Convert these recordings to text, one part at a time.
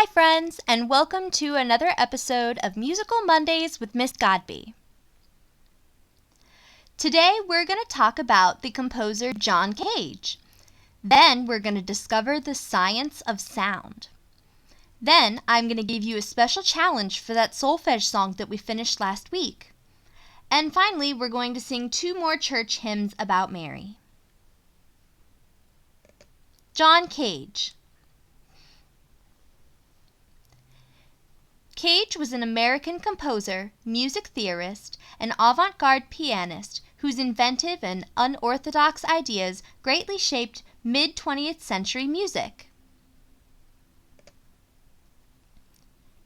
Hi, friends, and welcome to another episode of Musical Mondays with Miss Godby. Today, we're going to talk about the composer John Cage. Then, we're going to discover the science of sound. Then, I'm going to give you a special challenge for that solfege song that we finished last week. And finally, we're going to sing 2 more church hymns about Mary. John Cage. Cage was an American composer, music theorist, and avant-garde pianist whose inventive and unorthodox ideas greatly shaped mid-20th century music.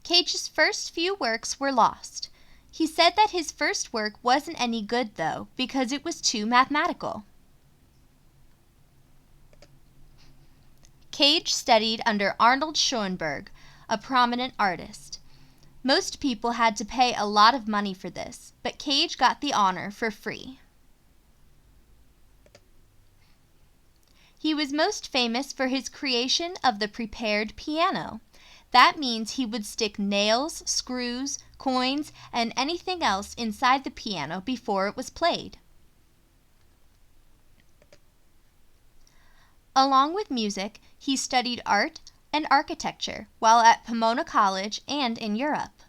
Cage's first few works were lost. He said that his first work wasn't any good, though, because it was too mathematical. Cage studied under Arnold Schoenberg, a prominent artist. Most people had to pay a lot of money for this, but Cage got the honor for free. He was most famous for his creation of the prepared piano. That means he would stick nails, screws, coins, and anything else inside the piano before it was played. Along with music, he studied art and architecture while at Pomona College and in Europe.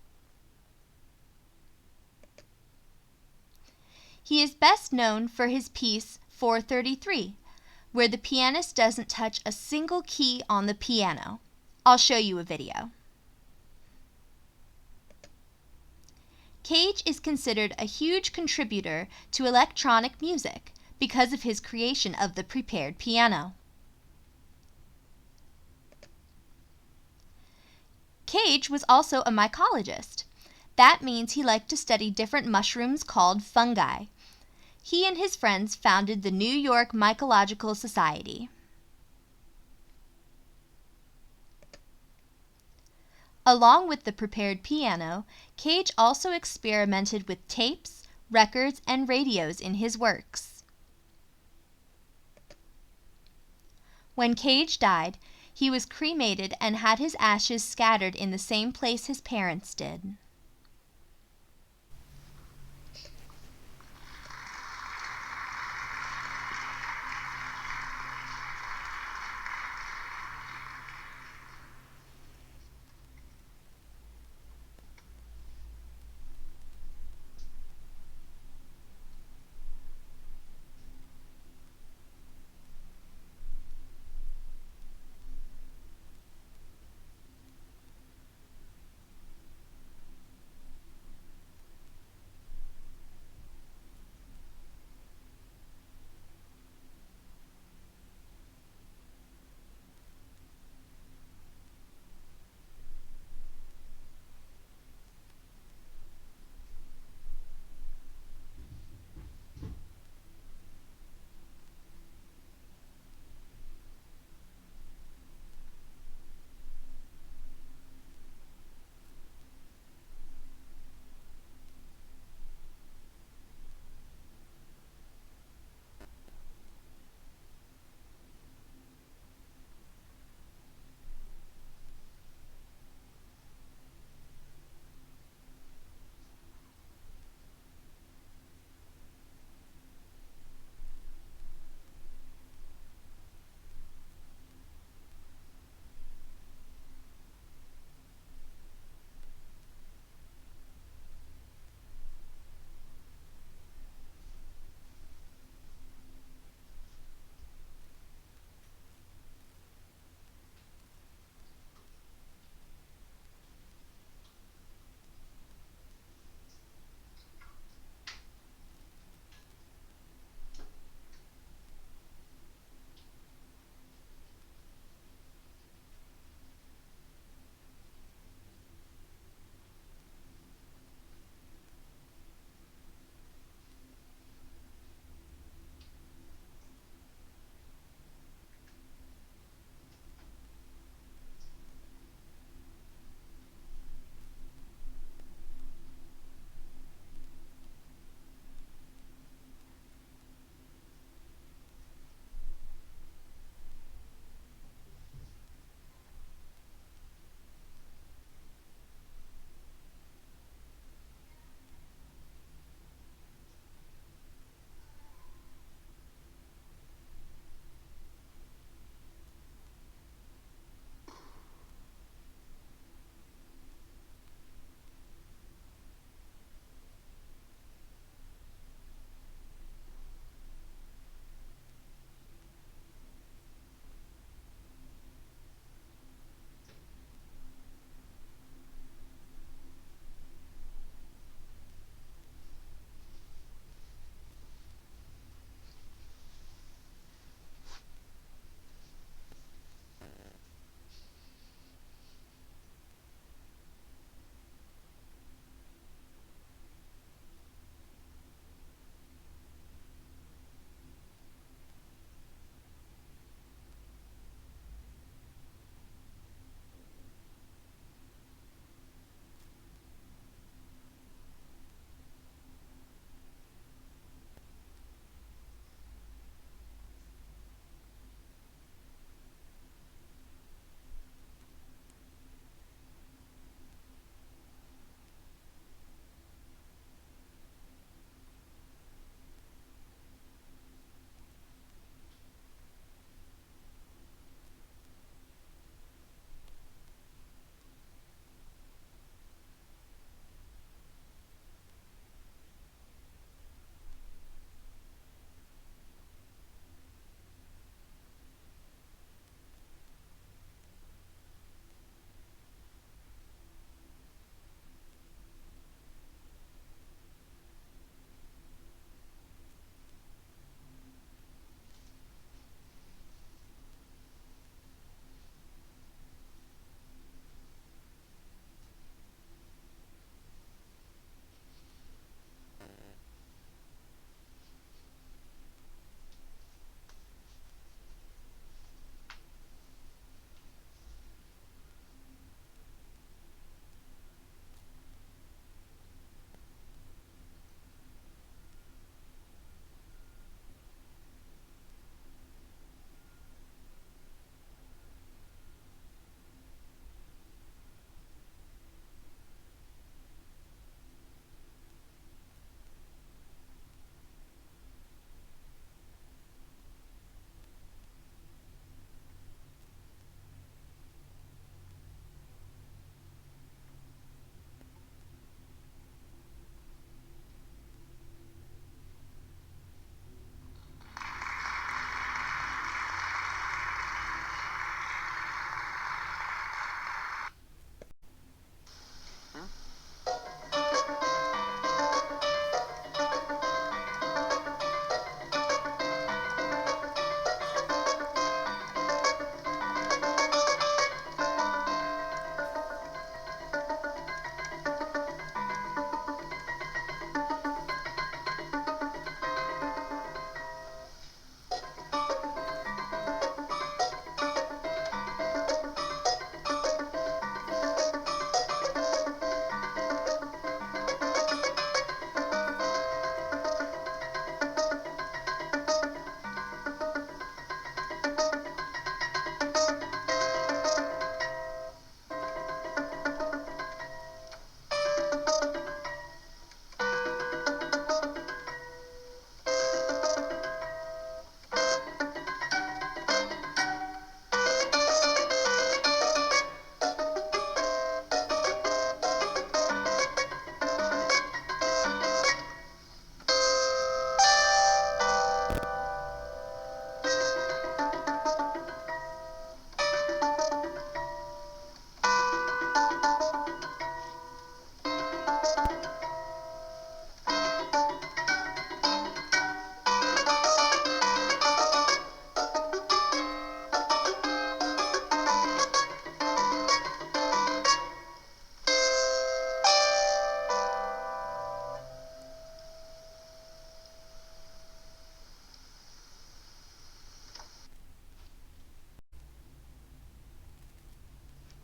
He is best known for his piece 433, where the pianist doesn't touch a single key on the piano. I'll show you a video. Cage is considered a huge contributor to electronic music because of his creation of the prepared piano. Cage was also a mycologist. That means he liked to study different mushrooms called fungi. He and his friends founded the New York Mycological Society. Along with the prepared piano, Cage also experimented with tapes, records, and radios in his works. When Cage died, he was cremated and had his ashes scattered in the same place his parents did.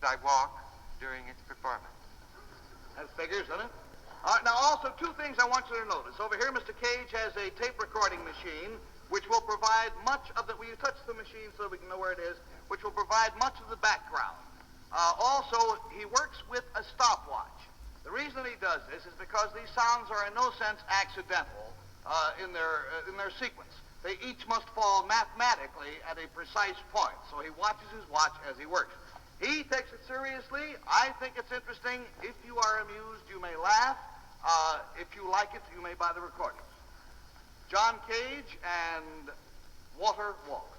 I walk during its performance. That figures, doesn't it? All right, now also two things I want you to notice. Over here, Mr. Cage has a tape recording machine which will provide much of the, will you touch the machine so we can know where it is, which will provide much of the background. Also, he works with a stopwatch. The reason he does this is because these sounds are in no sense accidental in their sequence. They each must fall mathematically at a precise point, so he watches his watch as he works. He takes it seriously. I think it's interesting. If you are amused, you may laugh. If you like it, you may buy the recordings. John Cage and Water Walk.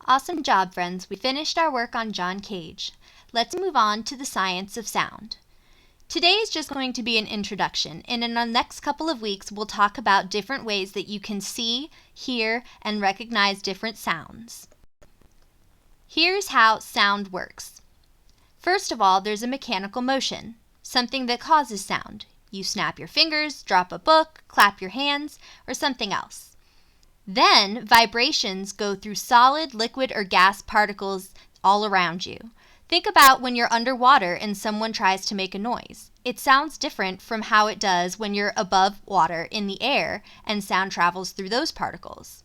Awesome job, friends. We finished our work on John Cage. Let's move on to the science of sound. Today is just going to be an introduction, and in the next couple of weeks, we'll talk about different ways that you can see, hear, and recognize different sounds. Here's how sound works. First of all, there's a mechanical motion, something that causes sound. You snap your fingers, drop a book, clap your hands, or something else. Then, vibrations go through solid, liquid, or gas particles all around you. Think about when you're underwater and someone tries to make a noise. It sounds different from how it does when you're above water in the air and sound travels through those particles.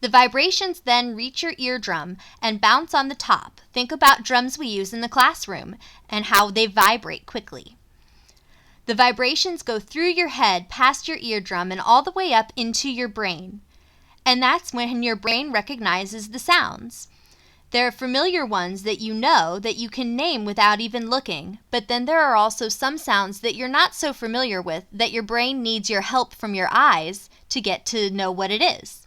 The vibrations then reach your eardrum and bounce on the top. Think about drums we use in the classroom and how they vibrate quickly. The vibrations go through your head, past your eardrum, and all the way up into your brain. And that's when your brain recognizes the sounds. There are familiar ones that you know that you can name without even looking, but then there are also some sounds that you're not so familiar with that your brain needs your help from your eyes to get to know what it is.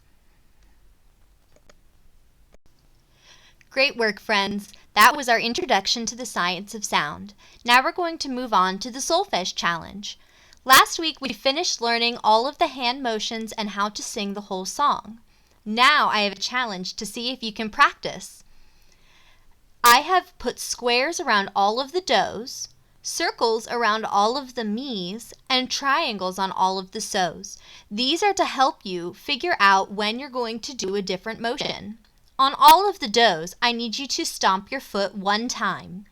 Great work, friends! That was our introduction to the science of sound. Now we're going to move on to the Solfege challenge. Last week we finished learning all of the hand motions and how to sing the whole song. Now I have a challenge to see if you can practice. I have put squares around all of the do's, circles around all of the me's, and triangles on all of the so's. These are to help you figure out when you're going to do a different motion. On all of the do's, I need you to stomp your foot one time.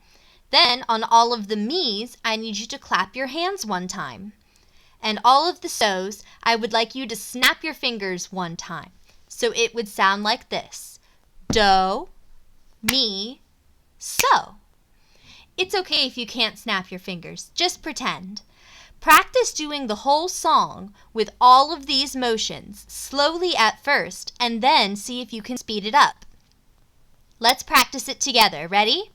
Then on all of the me's, I need you to clap your hands one time. And all of the so's, I would like you to snap your fingers one time. So it would sound like this: do, mi, so. It's okay if you can't snap your fingers, just pretend. Practice doing the whole song with all of these motions, slowly at first, and then see if you can speed it up. Let's practice it together. Ready?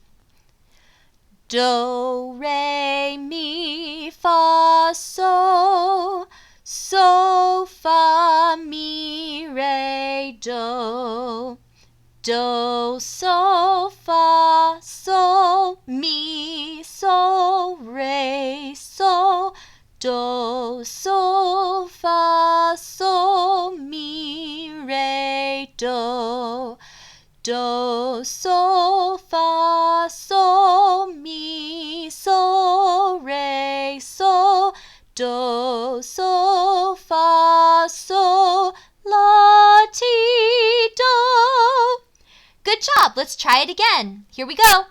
Do, re, mi, fa, so, so, fa, mi, re, do. Do, so, fa, so, mi, so, re, so. Do, so, fa, so, mi, re, do. Do, so, fa, so, mi, so, re, so. Do, so, fa, so, la, ti, do. Good job! Let's try it again. Here we go.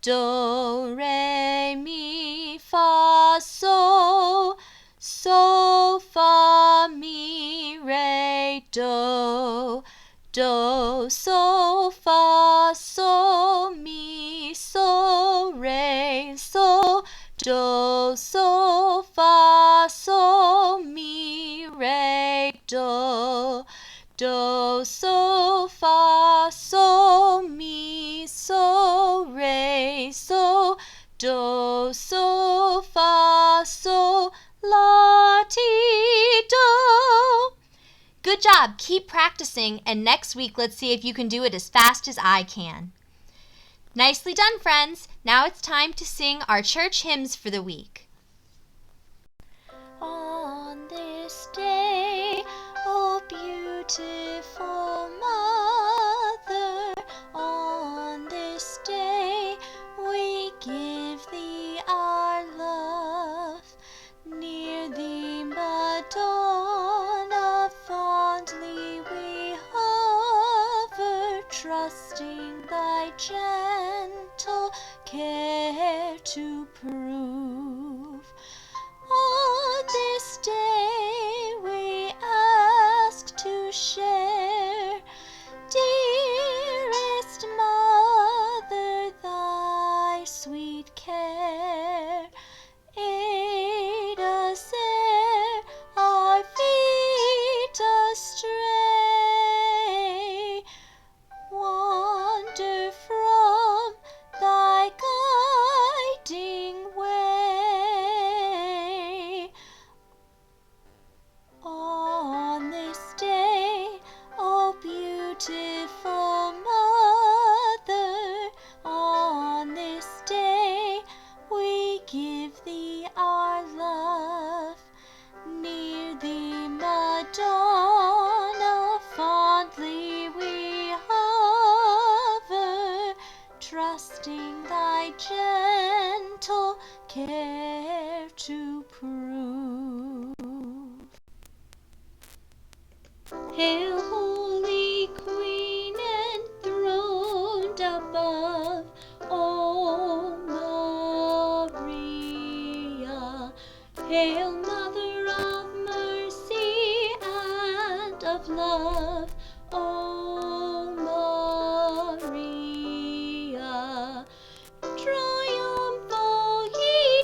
Do, re, mi, fa, so, so, fa, mi, re, do. Do, so, fa, so, mi, so, re, so. Do, so, fa, so, mi, re, do. Do, so, fa, so, mi, so, re, so. Do, so, fa, so, la, ti, do. Good job! Keep practicing, and next week let's see if you can do it as fast as I can. Nicely done, friends! Now it's time to sing our church hymns for the week. On this day, oh beautiful Mother, on this day we give thee our love. Near thee, Madonna, fondly we hover, trusting thy gentle care to prove. On this day we ask to share, dearest Mother, thy sweet care. Aid us ere our feet astray, wander from thy guiding way. On this day, O beautiful Mother, on this day we give thee our love. Near thee, Madonna, fondly we hover, trusting thy gentle care to prove. Hail, Holy Queen, enthroned above, O Maria. Hail, Mother of mercy and of love, O Maria. Triumphal ye